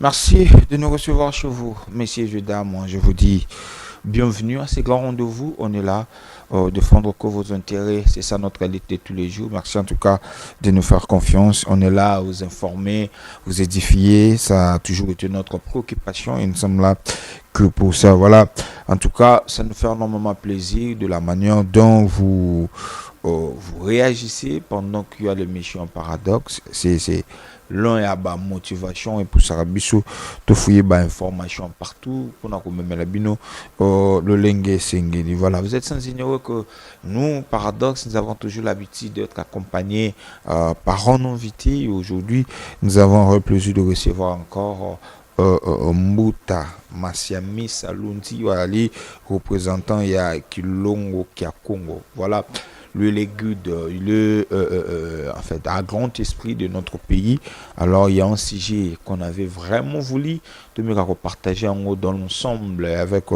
Merci de nous recevoir chez vous, messieurs et dames. Moi, je vous dis bienvenue à ces grands rendez-vous. On est là défendre que vos intérêts. C'est ça notre réalité de tous les jours. Merci en tout cas de nous faire confiance. On est là à vous informer, vous édifier. Ça a toujours été notre préoccupation et nous sommes là que pour ça. Voilà. En tout cas, ça nous fait énormément plaisir de la manière dont vous réagissez pendant qu'il y a l'émission Paradoxe. C'est l'un est à bas motivation et pour ça biso to fouiller bas information partout pour nous même la bino le lengue sengeli. Voilà, vous êtes sans ignorer que nous Paradoxe nous avons toujours l'habitude d'être accompagnés par un invité et aujourd'hui nous avons le plaisir de recevoir encore Mbuta Masiami Salundi Wali représentant ya Kilongo Kia Congo. Voilà, lui il est good, il est en fait un grand esprit de notre pays. Alors il y a un sujet qu'on avait vraiment voulu de me repartager en haut dans l'ensemble avec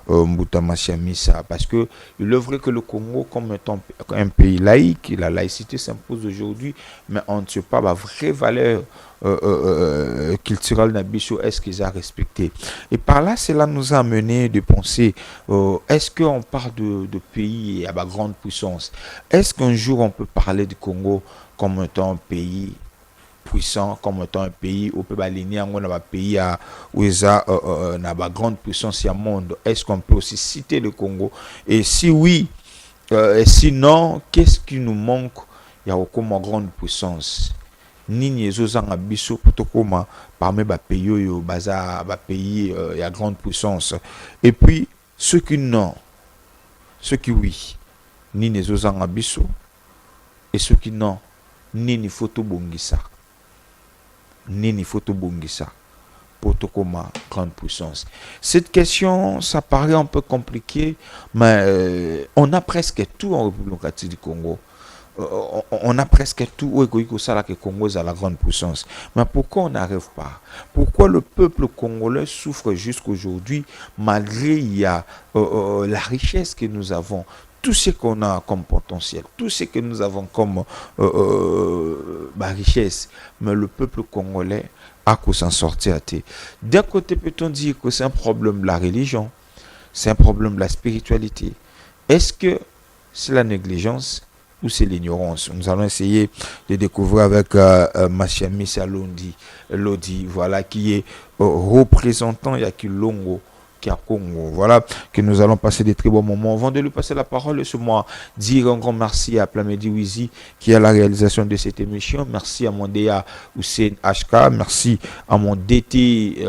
Mbuta Masiamisa parce que il est vrai que le Congo comme étant un pays laïque, la laïcité s'impose aujourd'hui, mais on ne sait pas la vraie valeur culturelle Nabiso, est-ce qu'ils ont respecté. Et par là, cela nous a amené de penser, est-ce qu'on parle de pays à ma grande puissance? Est-ce qu'un jour on peut parler du Congo comme étant un pays puissant, comme étant un pays où on peut aligner un pays à où il y a une grande puissance au monde? Est-ce qu'on peut aussi citer le Congo? Et si oui, et sinon, qu'est-ce qui nous manque? Il y a aucune grande puissance. Nini ezozanga biso potokoma parmi ba pays yo baza ba pays ya grande puissance. Et puis ceux qui non, ceux qui oui, nini ezozanga biso et ceux qui non, nini photo bongisa. Nini photo bongisa. Potokoma grande puissance. Cette question, ça paraît un peu compliqué, mais on a presque tout en République démocratique du Congo. On a presque tout où que Congo est à la grande puissance. Mais pourquoi on n'arrive pas? Pourquoi le peuple congolais souffre jusqu'aujourd'hui malgré il y a la richesse que nous avons, tout ce qu'on a comme potentiel, tout ce que nous avons comme richesse, mais le peuple congolais a qu'à s'en sortir. D'un côté, peut-on dire que c'est un problème de la religion, c'est un problème de la spiritualité. Est-ce que c'est la négligence ou c'est l'ignorance? Nous allons essayer de découvrir avec Masiami Salondi, Lodi, voilà, qui est représentant Yakilongo, qui a Congo. Voilà, que nous allons passer des très bons moments. Avant de lui passer la parole ce mois, dire un grand merci à Plamedi Wizi qui est à la réalisation de cette émission. Merci à mon DA Hussein HK. Merci à mon DT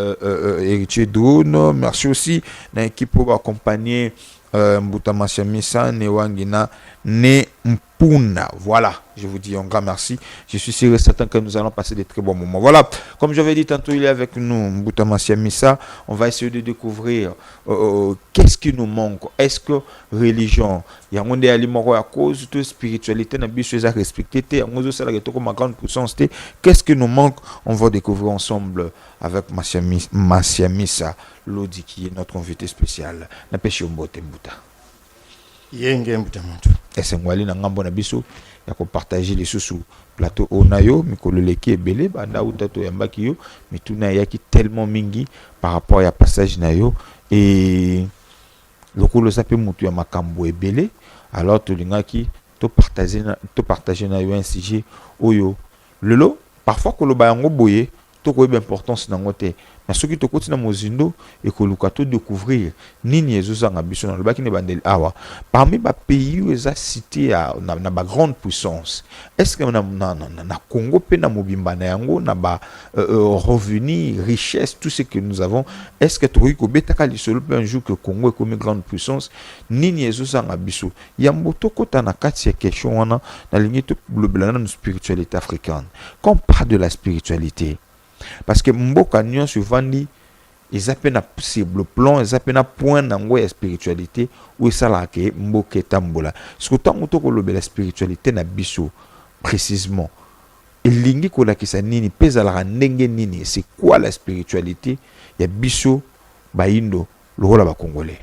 Héritier Drone. Merci aussi à l'équipe pour accompagner Mbuta Masiamisa, Newangina, Ne Mpuna. Voilà, je vous dis un grand merci. Je suis sûr et certain que nous allons passer des très bons moments. Voilà, comme je l'avais dit tantôt, il est avec nous, Mbuta Masiamisa. On va essayer de découvrir qu'est-ce qui nous manque. Est-ce que religion, il y a un monde à cause de spiritualité, n'a pas besoin de respecter, il y a un monde comme grande puissance. Qu'est-ce qui nous manque? On va découvrir ensemble avec Masiamisa Lodi qui est notre invité spécial. Na pêche mbote Mbuta. Yenge Mbuta Mantu. Et c'est moi na ngambo na biso ya ko partager les sous plateau onayo mikolo leki ebele banda utato yambaki yo mituna yaki tellement mingi par rapport à passage na yo et lokolo sape mutu ya makambo ebele alors to lingaki to partager na yo un sujet oyo lelo parfois ko lo ba yango boye to ko importance na ngote. Mais ce qui te continue dans Mozindo et que nous avons découvrir nini ezozanga biso na lobaki ne bandel awa parmi les pays où ils ont cité na grande puissance. Est-ce que na Congo pe na mobimba na yango na ba revenu richesse tout ce que nous avons, est-ce que tu ko betaka lisolo un jour que Congo est comme une grande puissance nini ezozanga biso ya moto kota na kati ya question wana na ligne to blabla na spiritualité africaine. Quand on parle de la spiritualité, parce que mboka nyonso vandi ezape na le plan ezape na point nango ya spiritualité où esala ke mboka etambola. Ce que tango to ko lobela spiritualité na biso précisément elingi ko lakisa nini peza la ndenge nini, c'est quoi la spiritualité ya biso baindo lokola ba congolais?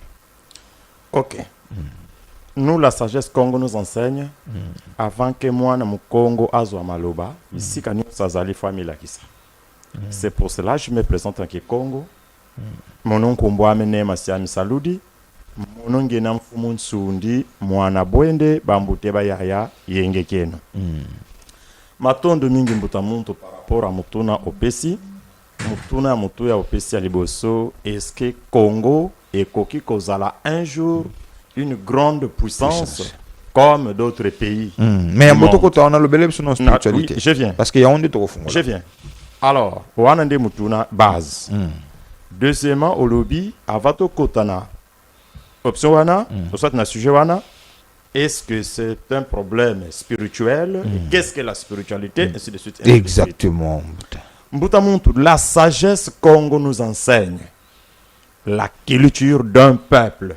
OK. Nous, la sagesse Congo nous enseigne avant que moi na Congo azwa maloba ici quand nous sazali famille la kisa. C'est pour cela que je me présente en Congo. Mon nom Kombo Amene Masiami Saludi. Mon nom Genam Fumun Sundi. Mwana Bwende Bambute Bayaya Yenge Keno. Matondo mingi mbuta muntu par rapport à Mutuna Opesi. Mutuna Mutuya Opesi Aliboso. Est-ce que Congo et Koki Kozala un jour une grande puissance comme d'autres pays? Mais à Motokota, on a le bel sur notre spiritualité. Oui, je viens. Parce qu'il y a un de trop fond. Je viens. Alors, Wanande Mutuna, base. Deuxièmement, au lobby, Avato Kotana. Option Wana, soit na sujet Wana. Est-ce que c'est un problème spirituel? Et qu'est-ce que la spiritualité? Ainsi de suite. Exactement. Mbuta Muntu, la sagesse Congo nous enseigne. La culture d'un peuple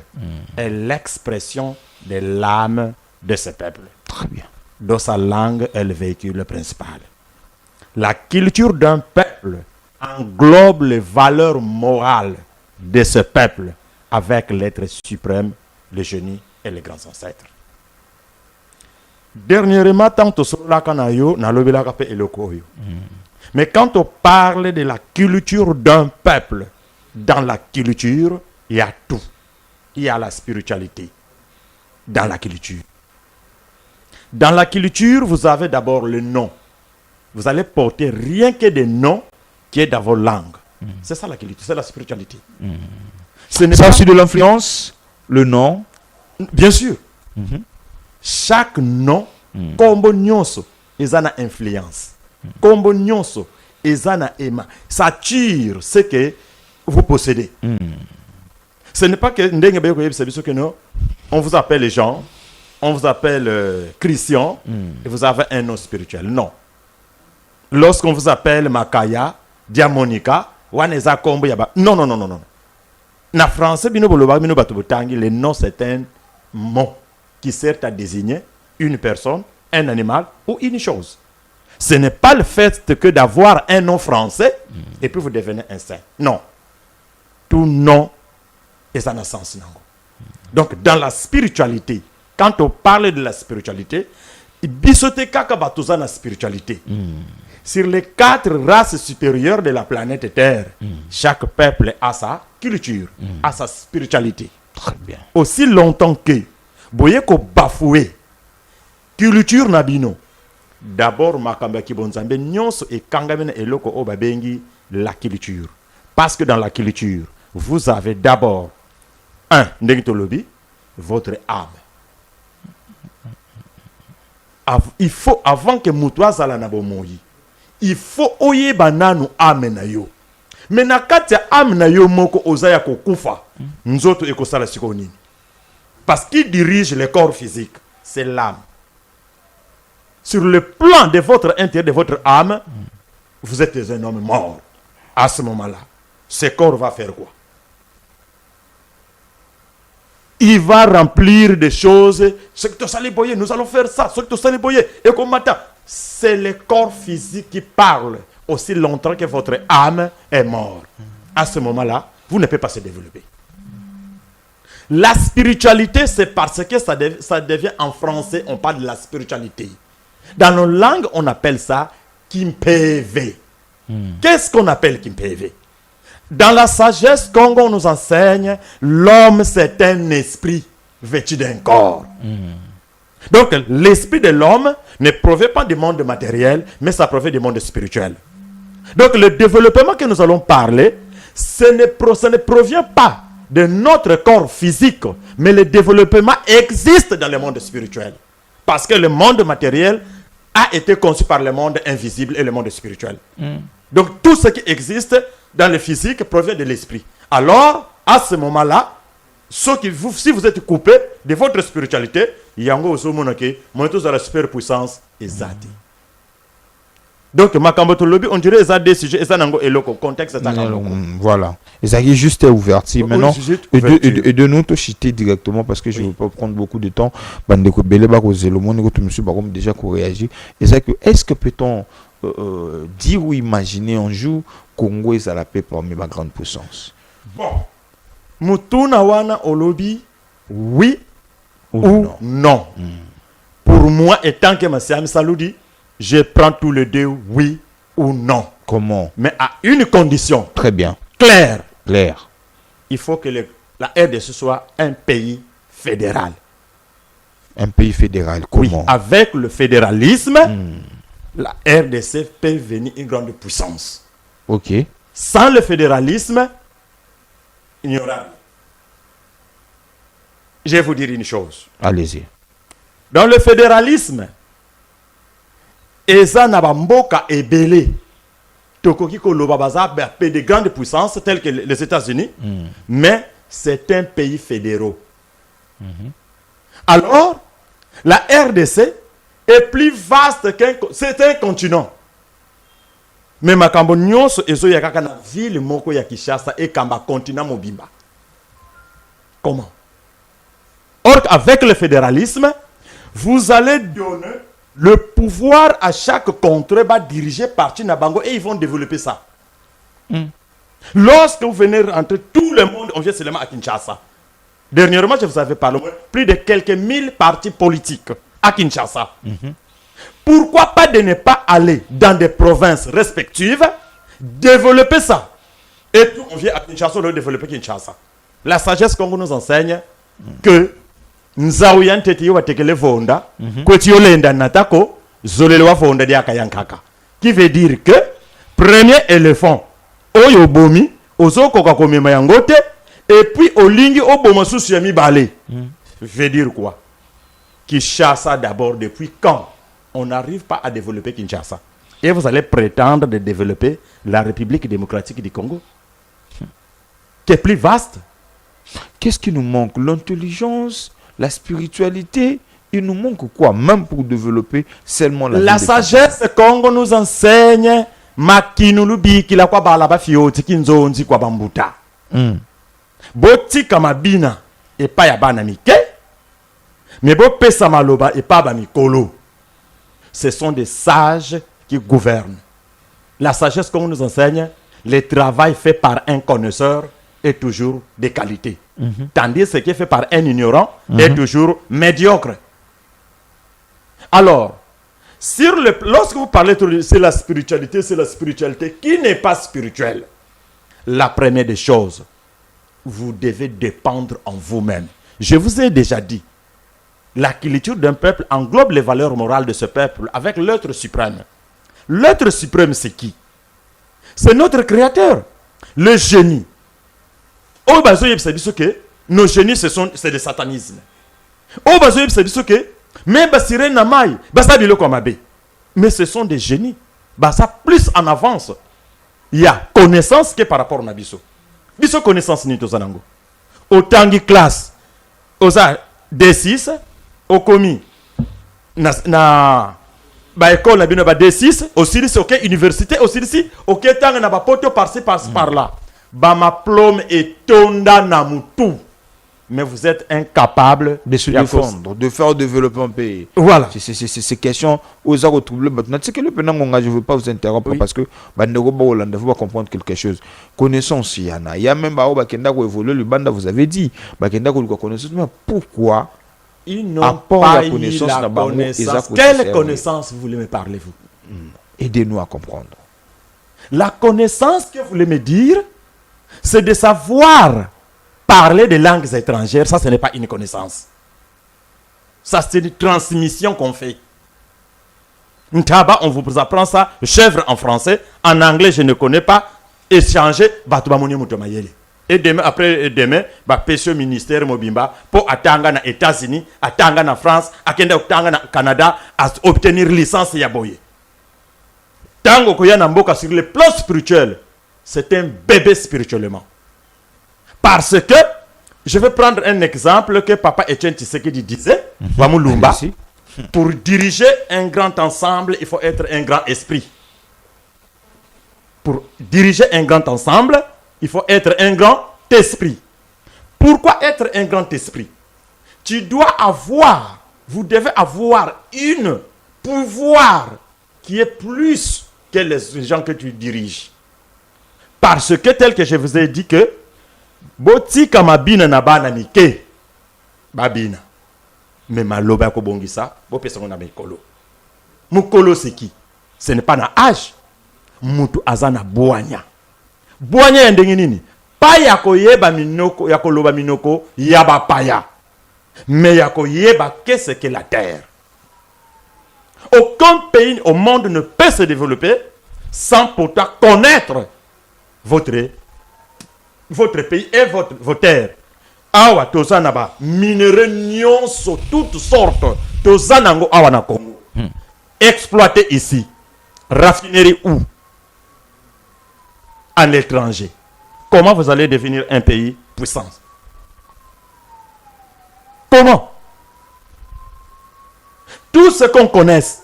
est l'expression de l'âme de ce peuple. Très bien. Dans sa langue est le véhicule principal. La culture d'un peuple englobe les valeurs morales de ce peuple avec l'être suprême, le génie et les grands ancêtres. Dernièrement, tant que cela kanayo na lobela kape elokoyo. Mais quand on parle de la culture d'un peuple, dans la culture, il y a tout. Il y a la spiritualité. Dans la culture. Dans la culture, vous avez d'abord le nom. Vous allez porter rien que des noms qui est dans vos langues. C'est ça la culture, c'est la spiritualité. Ce n'est Ça pas... aussi de l'influence, le nom. Bien sûr. Chaque nom, kombo nyonso, ils ont une influence. Kombo nyonso, ils ont une ça tire ce que vous possédez. Ce n'est pas que non, on vous appelle les gens, on vous appelle Christian, et vous avez un nom spirituel. Non. Lorsqu'on vous appelle Makaya, Diamonica, Waneza Kombo Yaba. Non, non, non, non, non. Na français, le nom c'est un mot qui sert à désigner une personne, un animal ou une chose. Ce n'est pas le fait que d'avoir un nom français et puis vous devenez un saint. Non. Tout nom est un sens. Donc dans la spiritualité, quand on parle de la spiritualité, bisote kaka batuza na spiritualité. Sur les 4 races supérieures de la planète Terre, chaque peuple a sa culture, a sa spiritualité. Très bien. Aussi longtemps que boye ko bafoué culture nabino. D'abord makamba ki bonzambe nyonso e kangamena eloko o babengi la culture. Parce que dans la culture, vous avez d'abord ndengitolobi votre âme. Il faut avant que mutwa zala na bomoyi, il faut oyeba nanu âme na yo. Mais na kati ya âme na yo moko ozaya kokufa, nzoto ekosala siko nini? Parce qu'il dirige le corps physique, c'est l'âme. Sur le plan de votre intérieur, de votre âme, vous êtes un homme mort. À ce moment-là, ce corps va faire quoi? Il va remplir des choses. Ce que tu as boyer, nous allons faire ça. Ce que tu as boyer, et comme matin, c'est le corps physique qui parle aussi longtemps que votre âme est morte. À ce moment-là, vous ne pouvez pas se développer. La spiritualité, c'est parce que ça devient en français, on parle de la spiritualité. Dans nos langues, on appelle ça Kimpeve. Qu'est-ce qu'on appelle Kimpeve? Dans la sagesse Congo, on nous enseigne, l'homme c'est un esprit vêtu d'un corps. Donc l'esprit de l'homme ne provient pas du monde matériel, mais ça provient du monde spirituel. Donc le développement que nous allons parler, ça ne provient pas de notre corps physique, mais le développement existe dans le monde spirituel. Parce que le monde matériel a été conçu par le monde invisible et le monde spirituel. Donc tout ce qui existe dans le physique provient de l'esprit. Alors, à ce moment-là, si vous êtes coupé de votre spiritualité, il y a la superpuissance exacte. Donc, on dirait que des sujets, et le contexte est voilà. Et ça est juste ouvert. Maintenant, et de nous, chiter directement parce que je ne veux pas prendre beaucoup de temps. Déjà qu'on réagit. Est-ce que peut-on dire ou imaginer un jour Congo est à la paix parmi ma grande puissance? Bon. Mutuna wana olobi, oui ou non. Pour moi, étant que Masiami Saludi, je prends tous les deux, oui ou non. Comment? Mais à une condition Très bien. claire. Claire. Il faut que la RDC soit un pays fédéral. Un pays fédéral. Oui, Comment? avec le fédéralisme, la RDC peut devenir une grande puissance. Ok. Sans le fédéralisme, il n'y aura rien. Je vais vous dire une chose. Allez-y. Dans le fédéralisme, eza na bamboka ebele tokoki koloba baza de grandes puissances telles que les États-Unis, mais c'est un pays fédéraux. Alors, la RDC est plus vaste c'est un continent. Mais makambo nyonso ezoya kaka na ville moko ya Kinshasa et kamba continent mobimba. Comment? Or, avec le fédéralisme, vous allez donner le pouvoir à chaque contrée dirigé par Chinabango et ils vont développer ça. Lorsque vous venez rentrer, tout le monde, on vient seulement à Kinshasa. Dernièrement, je vous avais parlé, plus de quelques 1000 partis politiques à Kinshasa. Pourquoi pas de ne pas aller dans des provinces respectives, développer ça? Et puis on vient à Kinshasa, on veut développer Kinshasa. La sagesse qu'on nous enseigne que Nzaouyan Tetiyo wa tekele vonda, kwetiyo lenda natako, zolelewa vonda dia kayankaka. Qui veut dire que, premier éléphant, oyo bomi, ozo koka komema yangote, et puis olingi oboma susu ya mibale. Veut dire quoi? Kinshasa d'abord, depuis quand on n'arrive pas à développer Kinshasa? Et vous allez prétendre de développer la République démocratique du Congo, qui est plus vaste. Qu'est-ce qui nous manque? L'intelligence, la spiritualité. Il nous manque quoi? Même pour développer seulement la sagesse Congo nous enseigne makinulubi kila kwa balaba fioti kinzonzi kwa bambuta. Boti kamabina et pas ya bana mike. Mais bo pesa maloba et pas ba mikolo. Ce sont des sages qui gouvernent. La sagesse qu'on nous enseigne, le travail fait par un connaisseur est toujours de qualité. Tandis que ce qui est fait par un ignorant est toujours médiocre. Alors, lorsque vous parlez de c'est la spiritualité qui n'est pas spirituelle. La première des choses, vous devez dépendre en vous-même. Je vous ai déjà dit, la culture d'un peuple englobe les valeurs morales de ce peuple avec l'être suprême. L'être suprême, c'est qui? C'est notre créateur, le génie. Oh, bah, nos génies, c'est le satanisme. Oh, bah, mais ce sont des génies. Bah, ça plus en avance. Il y a connaissance que par rapport à Nabiso. Biso connaissance ni tozanango. Au tangi classe, osa D6, au commis na ba école na bino ba D6, aussi c'est OK université, aussi ici OK tanga na ba poto par-ci par là. Ba ma plombe et tonda na mutu. Mais vous êtes incapable de se défendre, de faire développer un pays. Voilà. C'est question aux arts troublés. C'est que le pénal, je ne veux pas vous interrompre parce que vous va comprendre quelque chose. Connaissance, il y en a. Il y a même Bakenda qui évolue, le banda vous avez dit. Bakenda qui connaissance. Mais pourquoi ils n'ont pas eu la connaissance. Quelle connaissance vous voulez me parler, vous? Aidez-nous à comprendre. La connaissance que vous voulez me dire, c'est de savoir parler des langues étrangères. Ça, ce n'est pas une connaissance. Ça, c'est une transmission qu'on fait. Ntaba, on vous apprend ça, chèvre en français, en anglais, je ne connais pas. Échanger, et demain, après demain, pécio ministère Mobimba pour attendre na États-Unis, attendre na France, attendre na Canada, à obtenir licence Yaboye. Tango koya namboka sur le plan spirituel, c'est un bébé spirituellement. Parce que, je vais prendre un exemple que Papa Etienne Tshisekedi disait, Wamulumba, pour diriger un grand ensemble, il faut être un grand esprit. Pour diriger un grand ensemble, il faut être un grand esprit. Pourquoi être un grand esprit? Tu dois avoir, vous devez avoir un pouvoir qui est plus que les gens que tu diriges. Parce que, tel que je vous ai dit que, Boti kamabina na bana mike babina mais maloba ko bongisa bo pesa na mekolo mukolo c'est qui? Ce n'est pas na âge. mutu azana boanya. Boanya ya ndenge nini? Pa ya koyeba minoko, ya koloba minoko, ya bapaya. Mais ya koyeba qu'est-ce que la terre. Aucun pays au monde ne peut se développer sans pourtant connaître votre pays et vos terres. Awa tozana ba minéraux nyonso toutes sortes tozana ngo awa na Congo. Exploité ici. Raffinerie où? À l'étranger. Comment vous allez devenir un pays puissant? Comment? Tout ce qu'on connaisse,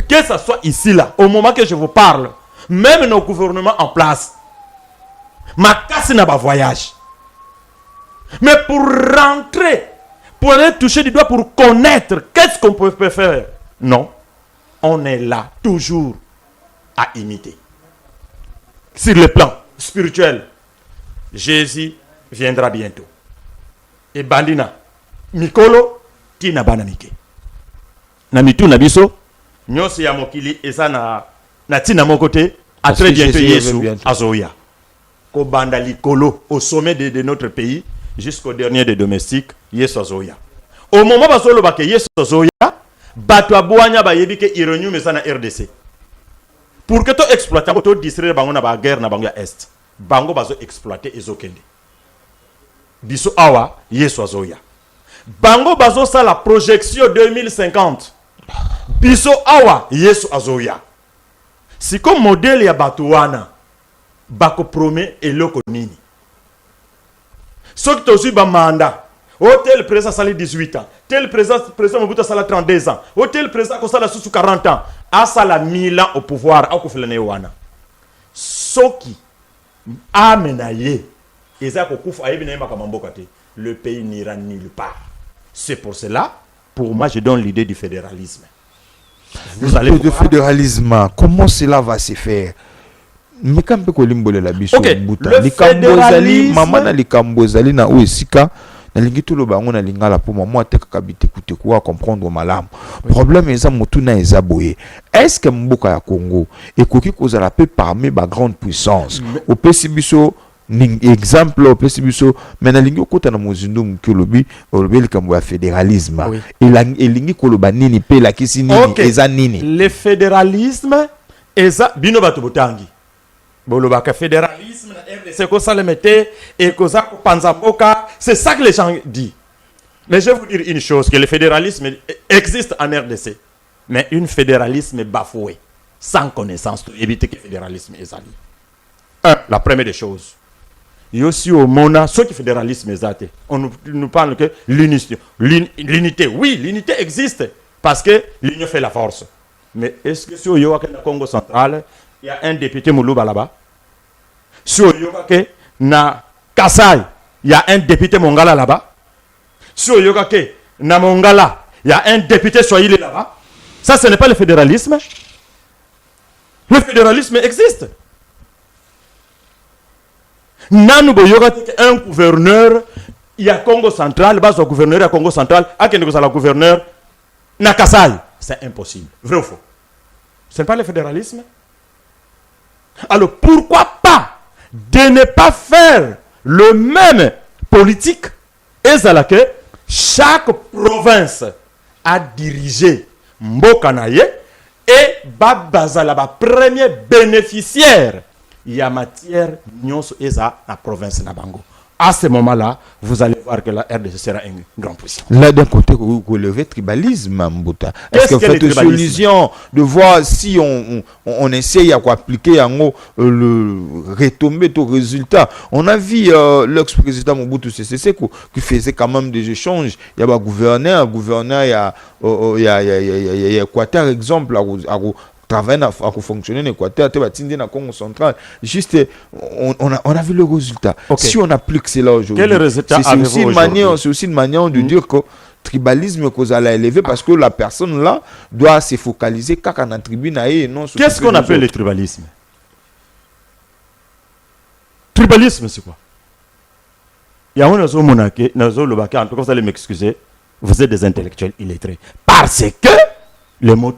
que ce soit ici, là, au moment que je vous parle, même nos gouvernements en place, ma casse n'a pas voyage. Mais pour rentrer, pour aller toucher du doigt, pour connaître qu'est-ce qu'on peut faire, non, on est là toujours à imiter. Sur le plan spirituel, Jésus viendra bientôt. Et Bandina, Mikolo, Tina Banamike. Na mitu na biso, nyonso ya mokili eza na tina mokote, à très bientôt Yesu azoya. Ko banda likolo, au sommet de notre pays, jusqu'au dernier des domestiques, Yesu azoya. Au moment basolo bake Yesu azoya, bato aboanya ba yebike ironium eza na RDC. Pour que to exploiter, to distraire bango na ba guerre na bango ya est. Bango bazo exploiter ezokende. Biso awa Yesu azoya. Bango bazo sa la projection 2050. Biso awa Yesu azoya. Si comme modèle ya batuana bako promet eloko nini. Soki tozu ba mandat. Tel président sali 18 ans. Tel président Mobutu sala 32 ans. Tel président ko sala sous 40 ans. A sala 1000 ans au pouvoir au kufilane wana. Soki amenaye eza ko kufa ayebina yema kamamboka te. Le pays n'ira nulle part. C'est pour cela, pour moi, je donne l'idée du fédéralisme. Vous allez voir. Le fédéralisme, comment cela va se faire? Mais quand on peut la biso buta, les Cambozali, maman na les Cambozali na ouesika, na lingi tout le bango na lingala pour moi te kabite kute quoi comprendre malam. Problème eza motu na eza boye. Est-ce que mboka ya Congo et koki kozala pe parmi ba grande puissance? Au pesibiso exemple au pesibiso mais na lingi okota na mozindo mukolobi olobi likambo ya fédéralisme et lingi koloba nini pe la kisi nini eza nini. Le fédéralisme eza bino bato botangi bolobaka fédéralisme na RDC ko salemete et koza ko panzamboka, c'est ça que les gens disent. Mais je vais vous dire une chose, que le fédéralisme existe en RDC, mais un fédéralisme bafoué sans connaissance pour éviter que le fédéralisme est allé. La première des choses, il y a aussi au Mona, ce qui fédéralisme est, on nous parle que l'unité. L'unité, oui, l'unité existe parce que l'union fait la force. Mais est-ce que sur le Congo central, il y a un député Moulouba là-bas? Sur le na Kassai, il y a un député Mongala là-bas? Sur le na Mongala, il y a un député Swahili là-bas? Ça, ce n'est pas le fédéralisme. Le fédéralisme existe. Nanu boyoka un gouverneur, il y a Congo central, bas au gouverneur à Congo central, à la gouverneur na Kasai. C'est impossible. Vrai ou faux? Ce n'est pas le fédéralisme. Alors pourquoi pas de ne pas faire le même politique et ça que chaque province a dirigé Mbokanaye et Babazala, la premier bénéficiaire. Il y a matière, nyonso eza la province Nabango. À ce moment-là, vous allez voir que la RDC sera une grande puissance. Là, d'un côté, vous relevez tribalisme, Mbouta. Est-ce que vous faites une solution de voir si on essaye à appliquer le retomber au résultat? On a vu l'ex-président Mobutu Sese Seko qui faisait quand même des échanges. Il y a un gouverneur, il y a Équateur, exemple, travailler à fonctionner en Équateur, à Congo central. Juste, on a vu le résultat. Okay. Si on applique cela aujourd'hui, c'est aussi une manière de dire que le tribalisme qu'on a élevé parce que la personne là doit se focaliser quand on a tribune et non sur. Qu'est-ce qu'on appelle le tribalisme? Tribalisme, c'est quoi? Il y a un autre monarque, en tout cas, vous allez m'excuser, vous êtes des intellectuels illettrés. Parce que le mot